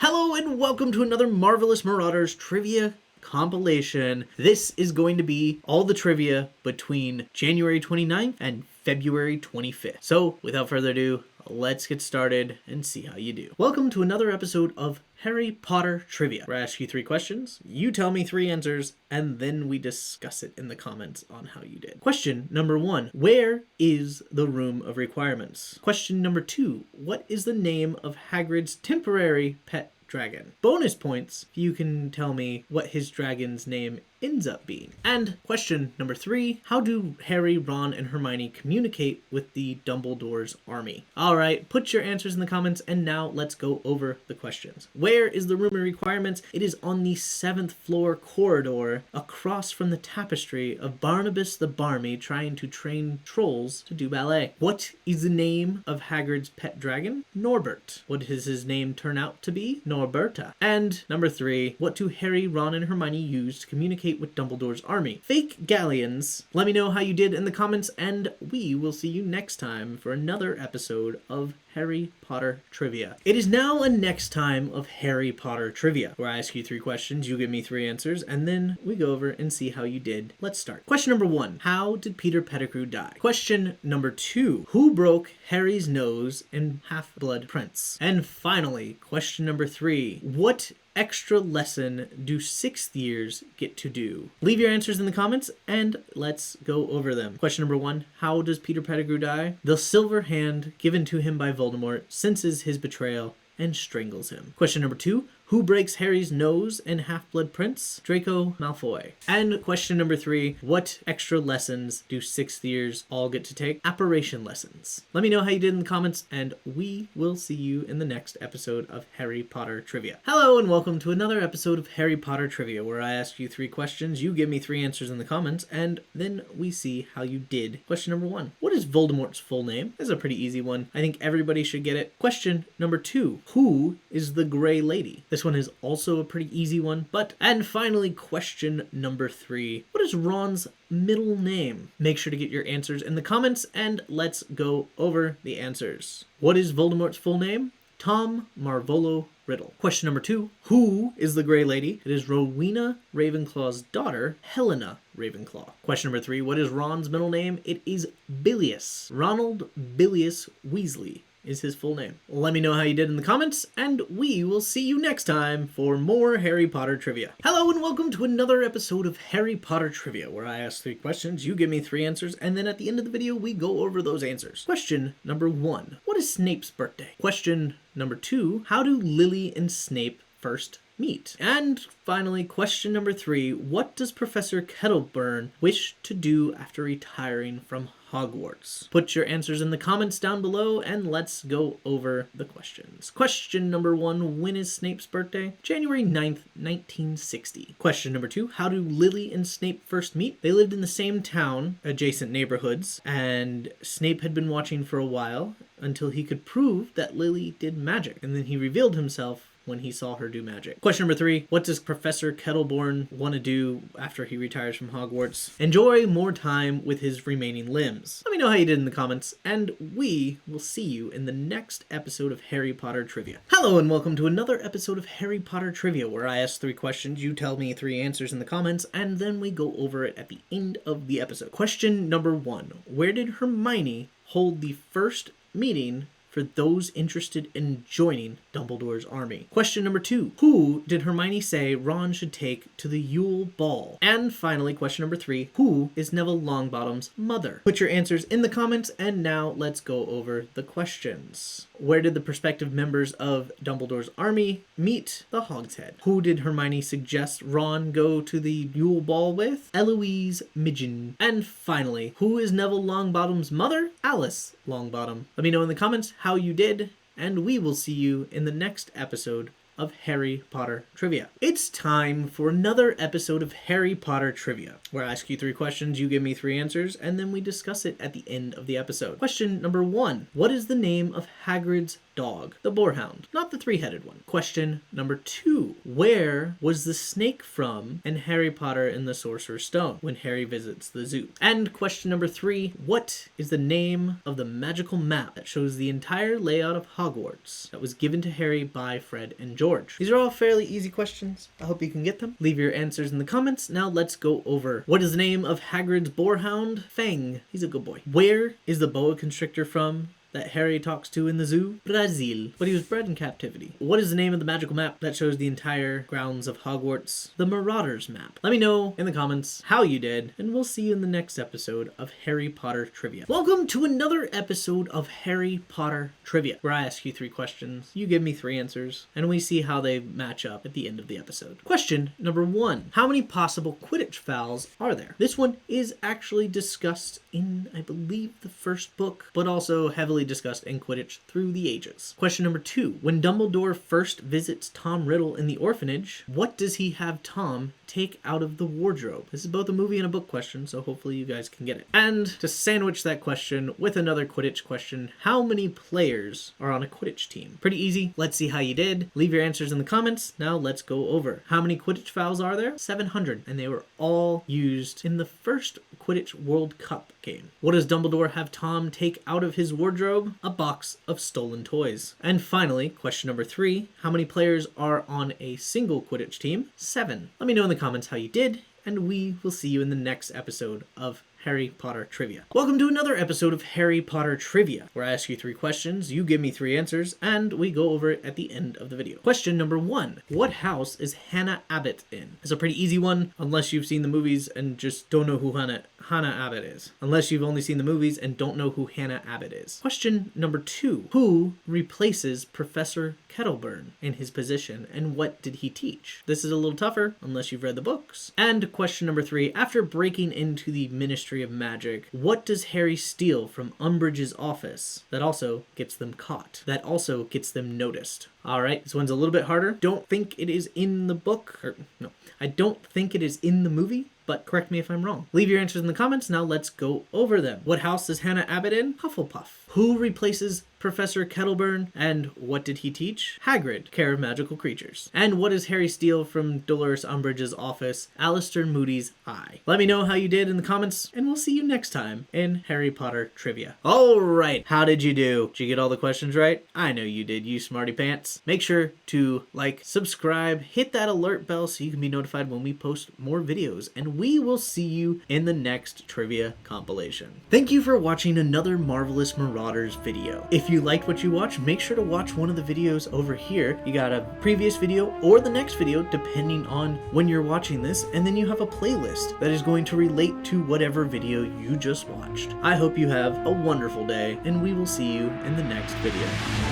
Hello and welcome to another Marvelous Marauders trivia compilation. This is going to be all the trivia between January 29th and February 25th. So without further ado, let's get started and see how you do. Welcome to another episode of Harry Potter Trivia, where I ask you 3 questions, you tell me 3 answers, and then we discuss it in the comments on how you did. Question number 1, where is the Room of Requirements? Question number 2, what is the name of Hagrid's temporary pet dragon? Bonus points if you can tell me what his dragon's name ends up being. And question number 3, how do Harry, Ron, and Hermione communicate with the Dumbledore's army? Alright, put your answers in the comments, and now let's go over the questions. Where is the Room of Requirements? It is on the 7th floor corridor across from the tapestry of Barnabas the Barmy trying to train trolls to do ballet. What is the name of Hagrid's pet dragon? Norbert. What does his name turn out to be? Norberta. And number 3, what do Harry, Ron, and Hermione use to communicate with Dumbledore's army? Fake galleons. Let me know how you did in the comments, and we will see you next time for another episode of Harry Potter Trivia. It is now a next time of Harry Potter Trivia, where I ask you 3 questions, you give me 3 answers, and then we go over and see how you did. Let's start. Question number 1, how did Peter Pettigrew die? Question number 2, who broke Harry's nose in Half-Blood Prince? And finally, question number 3, what extra lesson do 6th years get to do? Leave your answers in the comments and let's go over them. Question number 1, how does Peter Pettigrew die? The silver hand given to him by Voldemort senses his betrayal and strangles him. Question number 2, who breaks Harry's nose in Half-Blood Prince? Draco Malfoy. And question number 3, what extra lessons do 6th years all get to take? Apparition lessons. Let me know how you did in the comments, and we will see you in the next episode of Harry Potter Trivia. Hello and welcome to another episode of Harry Potter Trivia, where I ask you 3 questions, you give me 3 answers in the comments, and then we see how you did. Question number 1, what is Voldemort's full name? This is a pretty easy one. I think everybody should get it. Question number 2, who is the Grey Lady? This one is also a pretty easy one, and finally, question number 3, what is Ron's middle name? Make sure to get your answers in the comments, and let's go over the answers. What is Voldemort's full name? Tom Marvolo Riddle. Question number 2, who is the Grey Lady? It is Rowena Ravenclaw's daughter, Helena Ravenclaw. Question number 3, what is Ron's middle name? It is Bilious. Ronald Bilious Weasley is his full name. Let me know how you did in the comments, and we will see you next time for more Harry Potter Trivia. Hello and welcome to another episode of Harry Potter Trivia, where I ask 3 questions, you give me 3 answers, and then at the end of the video, we go over those answers. Question number 1, what is Snape's birthday? Question number 2, how do Lily and Snape first meet? And finally, question number 3, what does Professor Kettleburn wish to do after retiring from Hogwarts? Put your answers in the comments down below and let's go over the questions. Question number 1, when is Snape's birthday? January 9th, 1960. Question number 2, how do Lily and Snape first meet? They lived in the same town, adjacent neighborhoods, and Snape had been watching for a while until he could prove that Lily did magic, and then he revealed himself when he saw her do magic. Question number 3, what does Professor Kettleborn want to do after he retires from Hogwarts? Enjoy more time with his remaining limbs. Let me know how you did in the comments, and we will see you in the next episode of Harry Potter Trivia. Hello and welcome to another episode of Harry Potter Trivia, where I ask 3 questions, you tell me 3 answers in the comments, and then we go over it at the end of the episode. Question number 1, where did Hermione hold the first meeting for those interested in joining Dumbledore's army? Question number 2, who did Hermione say Ron should take to the Yule Ball? And finally, question number 3, who is Neville Longbottom's mother? Put your answers in the comments, and now let's go over the questions. Where did the prospective members of Dumbledore's army meet? The Hogshead. Who did Hermione suggest Ron go to the Yule Ball with? Eloise Midgen. And finally, who is Neville Longbottom's mother? Alice Longbottom. Let me know in the comments how you did, and we will see you in the next episode of Harry Potter Trivia. It's time for another episode of Harry Potter Trivia, where I ask you 3 questions, you give me 3 answers, and then we discuss it at the end of the episode. Question number 1, what is the name of Hagrid's dog? The boarhound, not the 3-headed one. Question number 2, where was the snake from in Harry Potter and the Sorcerer's Stone when Harry visits the zoo? And question number 3, what is the name of the magical map that shows the entire layout of Hogwarts that was given to Harry by Fred and George? George? These are all fairly easy questions. I hope you can get them. Leave your answers in the comments. Now let's go over. What is the name of Hagrid's boarhound? Fang. He's a good boy. Where is the boa constrictor from that Harry talks to in the zoo? Brazil. But he was bred in captivity. What is the name of the magical map that shows the entire grounds of Hogwarts? The Marauders map. Let me know in the comments how you did, and we'll see you in the next episode of Harry Potter Trivia. Welcome to another episode of Harry Potter Trivia, where I ask you 3 questions, you give me 3 answers, and we see how they match up at the end of the episode. Question number 1. How many possible Quidditch fouls are there? This one is actually discussed in, I believe, the first book, but also heavily discussed in Quidditch through the ages. Question number 2. When Dumbledore first visits Tom Riddle in the orphanage, what does he have Tom take out of the wardrobe? This is both a movie and a book question, so hopefully you guys can get it. And to sandwich that question with another Quidditch question, how many players are on a Quidditch team? Pretty easy. Let's see how you did. Leave your answers in the comments. Now let's go over. How many Quidditch fouls are there? 700, and they were all used in the first Quidditch World Cup game. What does Dumbledore have Tom take out of his wardrobe? A box of stolen toys. And finally, question number 3, how many players are on a single Quidditch team? 7. Let me know in the comments how you did, and we will see you in the next episode of Harry Potter Trivia. Welcome to another episode of Harry Potter Trivia, where I ask you 3 questions, you give me 3 answers, and we go over it at the end of the video. Question number 1. What house is Hannah Abbott in? It's a pretty easy one, unless you've seen the movies and just don't know who Hannah Abbott is. Unless you've only seen the movies and don't know who Hannah Abbott is. Question number 2. Who replaces Professor Kettleburn in his position, and what did he teach? This is a little tougher, unless you've read the books. And question number 3. After breaking into the Ministry of Magic, what does Harry steal from Umbridge's office that also gets them caught, that also gets them noticed? Alright, this one's a little bit harder. Don't think it is in the book, or no, I don't think it is in the movie, but correct me if I'm wrong. Leave your answers in the comments. Now let's go over them. What house is Hannah Abbott in? Hufflepuff. Who replaces Professor Kettleburn, and what did he teach? Hagrid, care of magical creatures. And what does Harry steal from Dolores Umbridge's office? Alistair Moody's eye. Let me know how you did in the comments, and we'll see you next time in Harry Potter Trivia. Alright, how did you do? Did you get all the questions right? I know you did, you smarty pants. Make sure to like, subscribe, hit that alert bell so you can be notified when we post more videos, and we will see you in the next trivia compilation. Thank you for watching another Marvelous Marauders video. If you liked what you watched, make sure to watch one of the videos over here. You got a previous video or the next video, depending on when you're watching this, and then you have a playlist that is going to relate to whatever video you just watched. I hope you have a wonderful day, and we will see you in the next video.